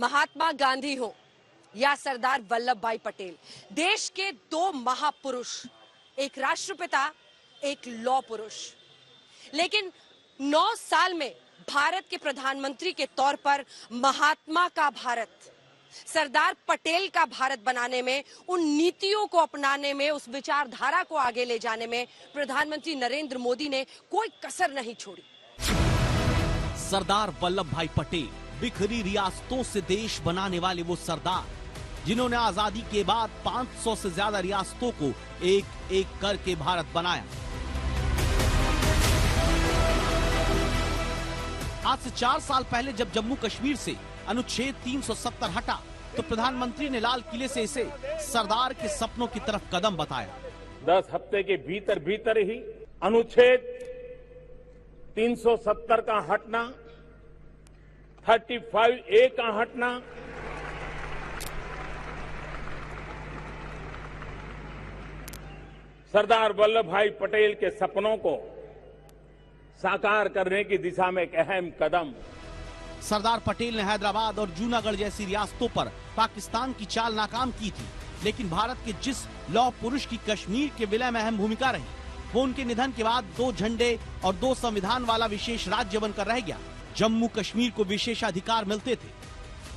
महात्मा गांधी हो या सरदार वल्लभ भाई पटेल, देश के दो महापुरुष, एक राष्ट्रपिता, एक लौह पुरुष। लेकिन 9 साल में भारत के प्रधानमंत्री के तौर पर महात्मा का भारत, सरदार पटेल का भारत बनाने में, उन नीतियों को अपनाने में, उस विचारधारा को आगे ले जाने में प्रधानमंत्री नरेंद्र मोदी ने कोई कसर नहीं छोड़ी। सरदार वल्लभ भाई पटेल बिखरी रियासतों से देश बनाने वाले वो सरदार, जिन्होंने आजादी के बाद 500 से ज्यादा रियासतों को एक एक करके भारत बनाया। आज से 4 साल पहले जब जम्मू कश्मीर से अनुच्छेद 370 हटा, तो प्रधानमंत्री ने लाल किले से इसे सरदार के सपनों की तरफ कदम बताया। 10 हफ्ते के भीतर भीतर ही अनुच्छेद 370 का हटना, 35A का हटना, सरदार वल्लभ भाई पटेल के सपनों को साकार करने की दिशा में एक अहम कदम। सरदार पटेल ने हैदराबाद और जूनागढ़ जैसी रियासतों पर पाकिस्तान की चाल नाकाम की थी, लेकिन भारत के जिस लौह पुरुष की कश्मीर के विलय में अहम भूमिका रही, वो उनके निधन के बाद 2 झंडे और 2 संविधान वाला विशेष राज्य बनकर रह गया। जम्मू कश्मीर को विशेषाधिकार मिलते थे,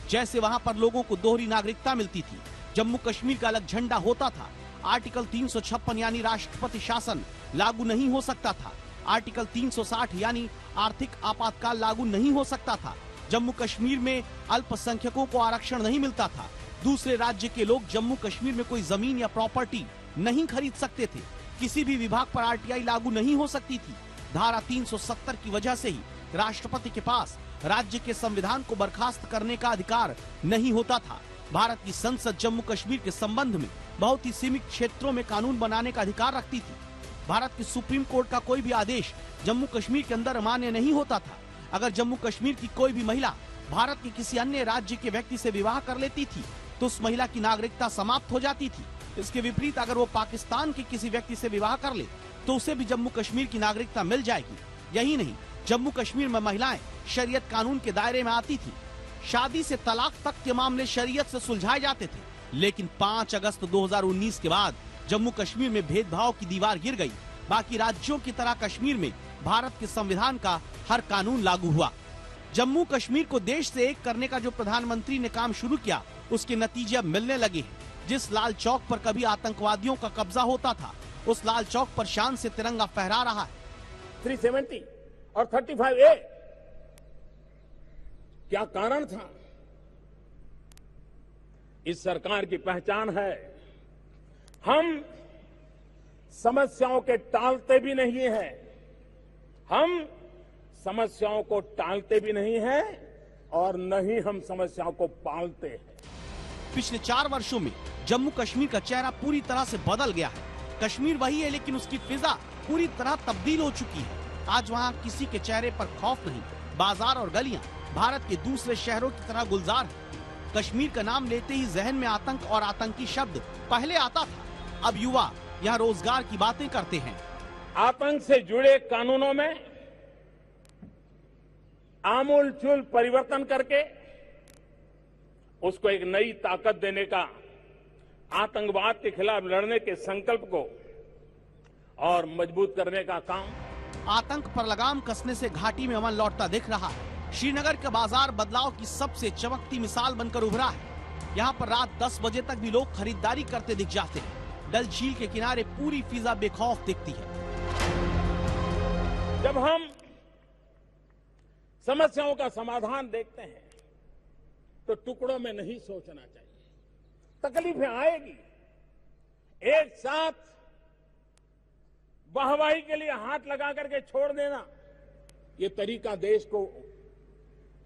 जैसे वहां पर लोगों को दोहरी नागरिकता मिलती थी। जम्मू कश्मीर का अलग झंडा होता था। आर्टिकल 356 यानी राष्ट्रपति शासन लागू नहीं हो सकता था। आर्टिकल 360 यानी आर्थिक आपातकाल लागू नहीं हो सकता था। जम्मू कश्मीर में अल्पसंख्यकों को आरक्षण नहीं मिलता था। दूसरे राज्य के लोग जम्मू कश्मीर में कोई जमीन या प्रॉपर्टी नहीं खरीद सकते थे। किसी भी विभाग पर आरटीआई लागू नहीं हो सकती थी। धारा 370 की वजह से ही राष्ट्रपति के पास राज्य के संविधान को बर्खास्त करने का अधिकार नहीं होता था। भारत की संसद जम्मू कश्मीर के संबंध में बहुत ही सीमित क्षेत्रों में कानून बनाने का अधिकार रखती थी। भारत की सुप्रीम कोर्ट का कोई भी आदेश जम्मू कश्मीर के अंदर मान्य नहीं होता था। अगर जम्मू कश्मीर की कोई भी महिला भारत के किसी अन्य राज्य के व्यक्ति से विवाह कर लेती थी, तो उस महिला की नागरिकता समाप्त हो जाती थी। इसके विपरीत अगर वो पाकिस्तान के किसी व्यक्ति से विवाह कर ले, तो उसे भी जम्मू कश्मीर की नागरिकता मिल जाएगी। यही नहीं, जम्मू कश्मीर में महिलाएं शरीयत कानून के दायरे में आती थी। शादी से तलाक तक के मामले शरीयत से सुलझाए जाते थे। लेकिन 5 अगस्त 2019 के बाद जम्मू कश्मीर में भेदभाव की दीवार गिर गई। बाकी राज्यों की तरह कश्मीर में भारत के संविधान का हर कानून लागू हुआ। जम्मू कश्मीर को देश से एक करने का जो प्रधानमंत्री ने काम शुरू किया, उसके नतीजे अब मिलने लगे हैं। जिस लाल चौक पर कभी आतंकवादियों का कब्जा होता था, उस लाल चौक पर शान से तिरंगा फहरा रहा है। 370 और 35A क्या कारण था? इस सरकार की पहचान है, हम समस्याओं के टालते भी नहीं हैं, हम समस्याओं को टालते भी नहीं हैं और न ही हम समस्याओं को पालते हैं। पिछले 4 वर्षों में जम्मू कश्मीर का चेहरा पूरी तरह से बदल गया है। कश्मीर वही है, लेकिन उसकी फिजा पूरी तरह तब्दील हो चुकी है। आज वहाँ किसी के चेहरे पर खौफ नहीं। बाजार और गलियां भारत के दूसरे शहरों की तरह गुलजार है। कश्मीर का नाम लेते ही जहन में आतंक और आतंकी शब्द पहले आता था। अब युवा यहाँ रोजगार की बातें करते हैं। आतंक से जुड़े कानूनों में आमूलचूल परिवर्तन करके उसको एक नई ताकत देने का, आतंकवाद के खिलाफ लड़ने के संकल्प को और मजबूत करने का काम। आतंक पर लगाम कसने से घाटी में अमन लौटता दिख रहा है। श्रीनगर का बाजार बदलाव की सबसे चमकती मिसाल बनकर उभरा है। यहाँ पर रात 10 बजे तक भी लोग खरीदारी करते दिख जाते हैं। डल झील के किनारे पूरी फिजा बेखौफ दिखती है। जब हम समस्याओं का समाधान देखते हैं, तो टुकड़ों में नहीं सोचना चाहिए। तकलीफें आएगी, एक साथ वाहवाही के लिए हाथ लगा करके छोड़ देना, ये तरीका देश को,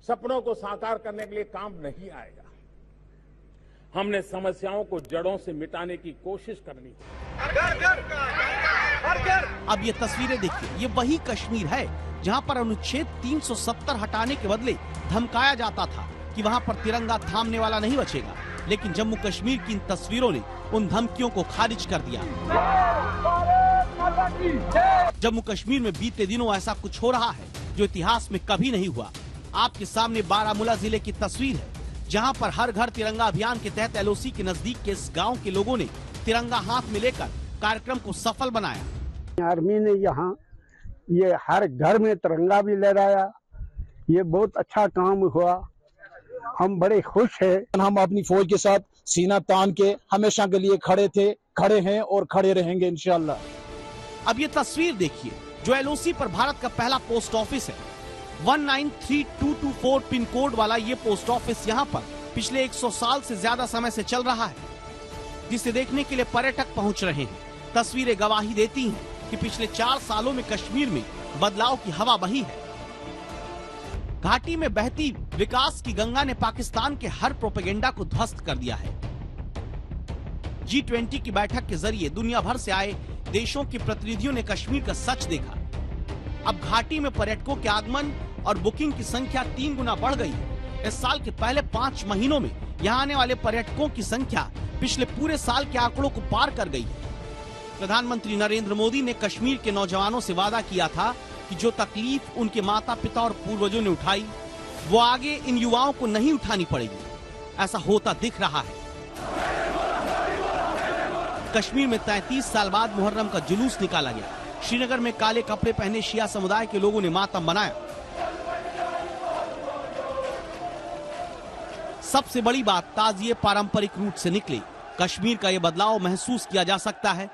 सपनों को साकार करने के लिए काम नहीं आएगा। हमने समस्याओं को जड़ों से मिटाने की कोशिश करनी है। अब ये तस्वीरें देखिए, ये वही कश्मीर है जहाँ पर अनुच्छेद 370 हटाने के बदले धमकाया जाता था कि वहाँ पर तिरंगा थामने वाला नहीं बचेगा। लेकिन जम्मू कश्मीर की इन तस्वीरों ने उन धमकियों को खारिज कर दिया। जम्मू कश्मीर में बीते दिनों ऐसा कुछ हो रहा है जो इतिहास में कभी नहीं हुआ। आपके सामने बारामूला जिले की तस्वीर है, जहां पर हर घर तिरंगा अभियान के तहत एलओसी के नजदीक के इस गांव के लोगों ने तिरंगा हाथ में लेकर कार्यक्रम को सफल बनाया। आर्मी ने यहाँ ये हर घर में तिरंगा भी लहराया, ये बहुत अच्छा काम हुआ, हम बड़े खुश हैं। हम अपनी फौज के साथ सीना तान के हमेशा के लिए खड़े थे, खड़े हैं और खड़े रहेंगे इंशाअल्लाह। अब ये तस्वीर देखिए जो एलओसी पर भारत का पहला पोस्ट ऑफिस है। 193224 पिन कोड वाला ये पोस्ट ऑफिस यहाँ पर पिछले 100 साल से ज्यादा समय से चल रहा है, जिसे देखने के लिए पर्यटक पहुंच रहे हैं। तस्वीरें गवाही देती हैं कि पिछले 4 सालों में कश्मीर में बदलाव की हवा बही है। घाटी में बहती विकास की गंगा ने पाकिस्तान के हर प्रोपेगेंडा को ध्वस्त कर दिया है। G20 की बैठक के जरिए दुनिया भर से आए देशों के प्रतिनिधियों ने कश्मीर का सच देखा। अब घाटी में पर्यटकों के आगमन और बुकिंग की संख्या 3 गुना बढ़ गई है। इस साल के पहले 5 महीनों में यहाँ आने वाले पर्यटकों की संख्या पिछले पूरे साल के आंकड़ों को पार कर गई है। प्रधानमंत्री नरेंद्र मोदी ने कश्मीर के नौजवानों से वादा किया था कि जो तकलीफ उनके माता पिता और पूर्वजों ने उठाई वो आगे इन युवाओं को नहीं उठानी पड़ेगी। ऐसा होता दिख रहा है। कश्मीर में 33 साल बाद मुहर्रम का जुलूस निकाला गया। श्रीनगर में काले कपड़े पहने शिया समुदाय के लोगों ने मातम मनाया। सबसे बड़ी बात, ताजिए पारंपरिक रूट से निकले। कश्मीर का ये बदलाव महसूस किया जा सकता है।